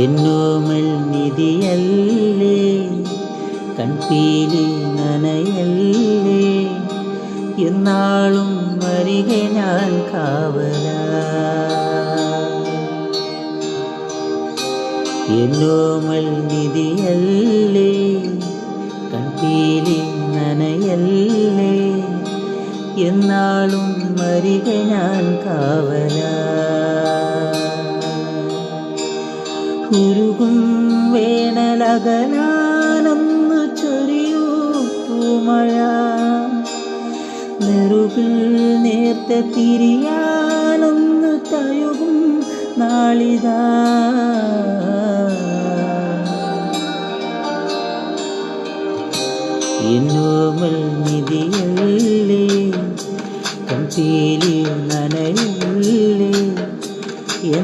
എന്നോമൽ നിധിയല്ലേ, കൺപീലി നനയല്ലേ, എന്നാളും വരികെ ഞാൻ കാവലാ. എന്നോമൽ നിധിയല്ലേ, കൺപീലി നനയല്ലേ, എന്നാളും വരികെ ഞാൻ കാവലാ. ഉരുകും വേനലകലാനൊന്നു ചൊരിയൂ പൂമഴ, നെറുകിൽ നേർത്ത തിരിയാനൊന്നു തഴുകും നാളിതാ. എന്നോമൽ നിധിയല്ലേ, കൺപീലി നനയല്ലേ,